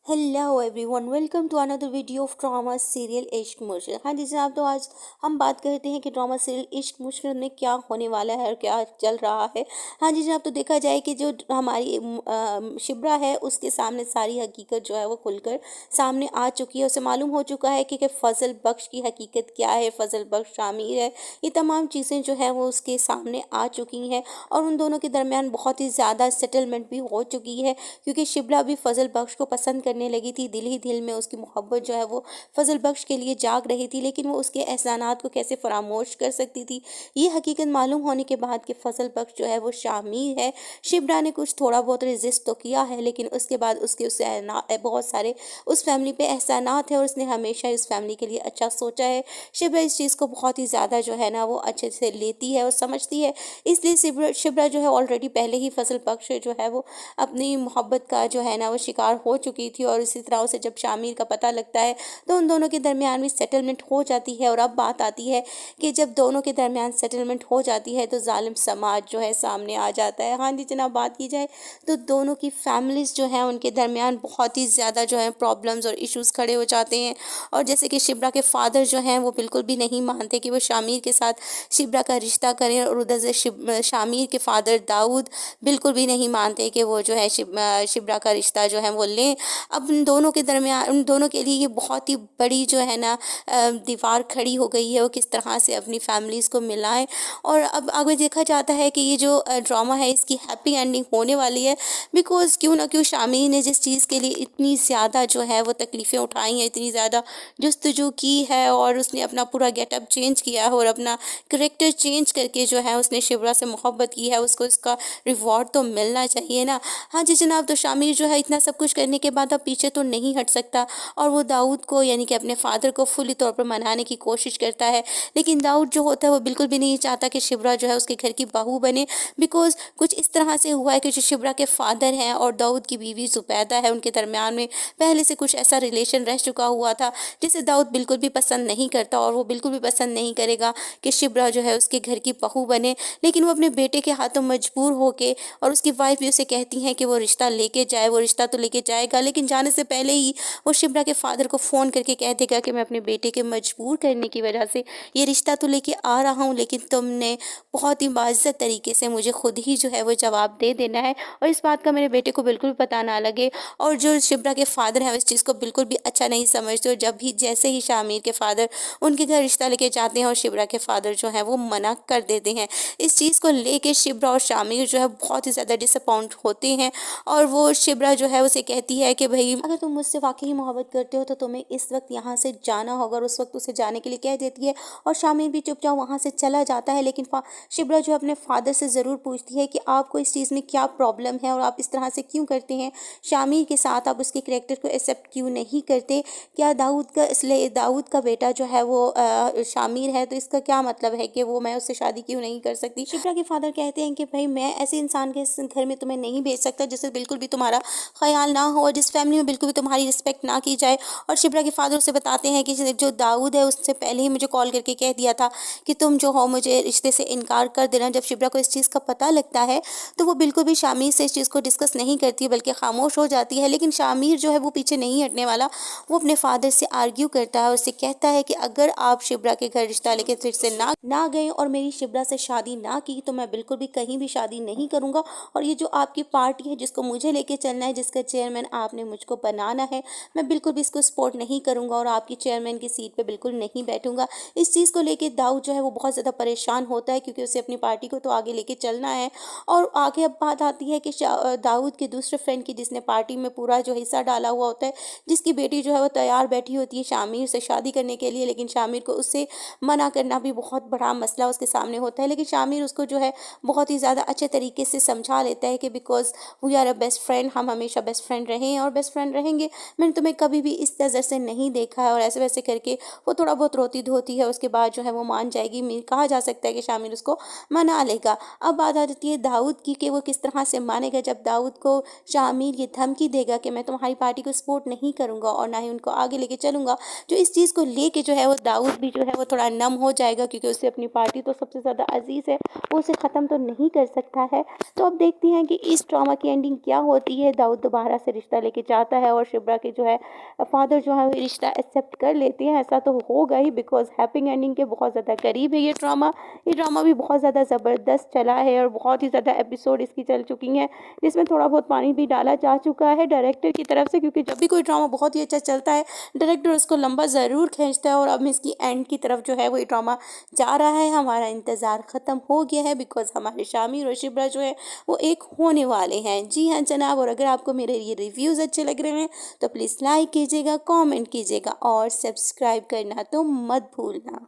Hello everyone, welcome to another video of drama serial Ishq Mushkil. हाँ जी जनाब, तो आज हम बात करते हैं कि ड्रामा सीरियल इश्क मुश्किल में क्या होने वाला है और क्या चल रहा है। हाँ जी जनाब, तो देखा जाए कि जो हमारी शिब्रा है उसके सामने सारी हकीकत जो है वो खुलकर सामने आ चुकी है। उसे मालूम हो चुका है कि फजल बख्श की हकीकत क्या है, फजल बख्श शामिर है, ये तमाम चीज़ें जो है वो उसके सामने आ चुकी हैं और उन दोनों के दरमियान बहुत ही ज़्यादा सेटलमेंट भी हो चुकी है, क्योंकि शिब्रा भी फजल बख्श को पसंद करने लगी थी। दिल ही दिल में उसकी मोहब्बत जो है वो फजल बख्श के लिए जाग रही थी, लेकिन वो उसके एहसानात को कैसे फरामोश कर सकती थी, ये हकीकत मालूम होने के बाद कि फजल बख्श जो है वो शामिर है। शिब्रा ने कुछ थोड़ा बहुत रेजिस्ट तो किया है, लेकिन उसके बाद बहुत सारे उस फैमिली पे एहसानात है और उसने हमेशा इस फैमिली के लिए अच्छा सोचा है। शिब्रा इस चीज़ को बहुत ही ज़्यादा जो है ना वो अच्छे से लेती है और समझती है, इसलिए शिब्रा जो है ऑलरेडी पहले ही फजल बख्श जो है वो अपनी मोहब्बत का जो है ना वो शिकार हो चुकी थी। और इसी तरह से जब शामिर का पता लगता है तो उन दोनों के दरमियान भी सेटलमेंट हो जाती है। और अब बात आती है कि जब दोनों के दरमियान सेटलमेंट हो जाती है तो जालिम समाज जो है सामने आ जाता है। हाँ जी जनाब, बात की जाए तो दोनों की फैमिलीज जो है उनके दरमियान बहुत ही ज़्यादा जो है प्रॉब्लम्स और इश्यूज खड़े हो जाते हैं। और जैसे कि शिब्रा के फादर जो हैं वो बिल्कुल भी नहीं मानते कि वो शामिर के साथ शिब्रा का रिश्ता करें, और उधर से शामिर के फादर दाऊद बिल्कुल भी नहीं मानते कि वो जो है शिब्रा का रिश्ता जो है वो लें। अब उन दोनों के दरमियान, उन दोनों के लिए ये बहुत ही बड़ी जो है ना दीवार खड़ी हो गई है, वो किस तरह से अपनी फैमिलीज़ को मिलाएं। और अब आगे देखा जाता है कि ये जो ड्रामा है इसकी हैप्पी एंडिंग होने वाली है, बिकॉज क्यों ना क्यों शामिर ने जिस चीज़ के लिए इतनी ज़्यादा जो है वो तकलीफ़ें उठाई हैं, इतनी ज़्यादा जस्तजू की है और उसने अपना पूरा गेटअप चेंज किया है और अपना करेक्टर चेंज करके जो है उसने शिवरा से मोहब्बत की है, उसको इसका रिवॉर्ड तो मिलना चाहिए ना। हाँ जी जनाब, तो शामिर जो है इतना सब कुछ करने के बाद अब पीछे तो नहीं हट सकता और वो दाऊद को यानी कि अपने फादर को फुली तौर पर मनाने की कोशिश करता है। लेकिन दाऊद जो होता है वो बिल्कुल भी नहीं चाहता कि शिवरा जो है उसके घर की बहू बने, बिकॉज कुछ इस तरह से हुआ है कि जो शिवरा के फादर हैं और दाऊद की बीवी जुबैदा है उनके दरमियान में पहले से कुछ ऐसा रिलेशन रह चुका हुआ था जिसे दाऊद बिल्कुल भी पसंद नहीं करता और वो बिल्कुल भी पसंद नहीं करेगा कि शिवरा जो है उसके घर की बहू बने। लेकिन वो अपने बेटे के हाथों मजबूर होके, और उसकी वाइफ भी उसे कहती हैं कि वो रिश्ता लेके जाए, वो रिश्ता तो लेके जाएगा, लेकिन जाने से पहले ही वो शिब्रा के फादर को फ़ोन करके कह देगा कि मैं अपने बेटे के मजबूर करने की वजह से ये रिश्ता तो लेके आ रहा हूँ, लेकिन तुमने बहुत ही बाइज्जत तरीके से मुझे खुद ही जो है वो जवाब दे देना है और इस बात का मेरे बेटे को बिल्कुल भी पता ना लगे। और जो शिब्रा के फादर हैं इस चीज़ को बिल्कुल भी अच्छा नहीं समझते, और जब भी जैसे ही शामिर के फादर उनके घर रिश्ता लेके जाते हैं और शिब्रा के फादर जो हैं वो मना कर देते हैं, इस चीज़ को लेके शिब्रा और शामिर जो है बहुत ही ज़्यादा डिसअपॉइंट होते हैं। और वो शिब्रा जो है उसे कहती है कि भाई अगर तुम मुझसे वाकई मोहब्बत करते हो तो तुम्हें इस वक्त यहाँ से जाना होगा, और उस वक्त उसे जाने के लिए कह देती है और शामिर भी चुपचाप वहाँ से चला जाता है। लेकिन शिब्रा जो अपने फादर से ज़रूर पूछती है कि आपको इस चीज़ में क्या प्रॉब्लम है और आप इस तरह से क्यों करते हैं शामिर के साथ, आप उसके करेक्टर को एक्सेप्ट क्यों नहीं करते, क्या दाऊद का इसलिए दाऊद का बेटा जो है वो शामिर है तो इसका क्या मतलब है कि वो मैं उससे शादी क्यों नहीं कर सकती। शिप्रा के फादर कहते हैं कि भाई मैं ऐसे इंसान के घर में तुम्हें नहीं भेज सकता जिससे बिल्कुल भी तुम्हारा ख्याल ना हो और जिस फैमिली में बिल्कुल भी तुम्हारी रिस्पेक्ट ना की जाए। और शिप्रा के फादर उसे बताते हैं कि जो दाऊद है उससे पहले ही मुझे कॉल करके कह दिया था कि तुम जो हो मुझे रिश्ते से इनकार कर देना। जब शिप्रा को इस चीज़ का पता लगता है तो वो बिल्कुल भी शामिर से इस चीज़ को डिस्कस नहीं करती बल्कि खामोश हो जाती है। लेकिन शामिर जो है वो पीछे नहीं हटने वाला, वो अपने फादर से आर्ग्यू करता है और उससे कहता है कि अगर आप शिब्रा के घर रिश्ता लेके फिर से ना गए और मेरी शिब्रा से शादी ना की तो मैं बिल्कुल भी कहीं भी शादी नहीं करूँगा। और ये जो आपकी पार्टी है जिसको मुझे लेके चलना है, जिसका चेयरमैन आपने मुझको बनाना है, मैं बिल्कुल भी इसको सपोर्ट नहीं करूँगा और आपकी चेयरमैन की सीट पर बिल्कुल नहीं बैठूंगा। इस चीज़ को लेकर दाऊद जो है वो बहुत ज़्यादा परेशान होता है क्योंकि उसे अपनी पार्टी को तो आगे लेके चलना है। और आगे अब बात आती है कि दाऊद के दूसरे फ्रेंड की जिसने पार्टी में पूरा जो हिस्सा डाला हुआ होता है, जिसकी बेटी जो है वो तैयार बैठी होती है शामिर से शादी करने के लिए, लेकिन शामिर को उससे मना करना भी बहुत बड़ा मसला उसके सामने होता है। लेकिन शामिर उसको जो है बहुत ही ज़्यादा अच्छे तरीके से समझा लेता है कि because we are a best friend, हम हमेशा बेस्ट फ्रेंड रहे हैं और बेस्ट फ्रेंड रहेंगे, मैंने तुम्हें कभी भी इस नज़र से नहीं देखा है। और ऐसे वैसे करके वो थोड़ा बहुत रोती धोती है, उसके बाद जो है वो मान जाएगी, कहा जा सकता है कि शामिर उसको मना लेगा। अब बात आ जाती है दाऊद की कि वो किस तरह से मानेगा जब दाऊद को शामिर ये धमकी देगा कि मैं तुम्हारी पार्टी को सपोर्ट नहीं करूंगा और ना ही उनको आगे लेके चलूंगा। जो इस चीज़ को लेके जो है वो दाऊद भी जो है वो थोड़ा नम हो जाएगा क्योंकि उसे अपनी पार्टी तो सबसे ज़्यादा अजीज़ है, वो उसे ख़त्म तो नहीं कर सकता है। तो अब देखते हैं कि इस ड्रामा की एंडिंग क्या होती है। दाऊद दोबारा से रिश्ता लेके जाता है और शिप्रा के जो है फादर जो है वो रिश्ता एक्सेप्ट कर लेते हैं। ऐसा तो होगा ही बिकॉज हैप्पी एंडिंग के बहुत ज़्यादा करीब है ये ड्रामा भी बहुत ज़्यादा ज़बरदस्त चला है और बहुत ही ज़्यादा एपिसोड इसकी चल चुकी हैं, जिसमें थोड़ा बहुत पानी भी डाला जा चुका है डायरेक्टर की तरफ से, क्योंकि जब भी कोई ड्रामा बहुत ही अच्छा चलता है डायरेक्टर उसको लंबा ज़रूर खींचता है। और अब इसकी एंड की तरफ जो है वो ये ड्रामा जा रहा है। हमारा इंतज़ार ख़त्म हो गया है बिकॉज हमारे शामिर और शिप्रा जो है वो एक होने वाले हैं। जी हाँ जनाब, और अगर आपको मेरे ये रिव्यूज़ अच्छे लग रहे हैं तो प्लीज़ लाइक कीजिएगा, कमेंट कीजिएगा और सब्सक्राइब करना तो मत भूलना।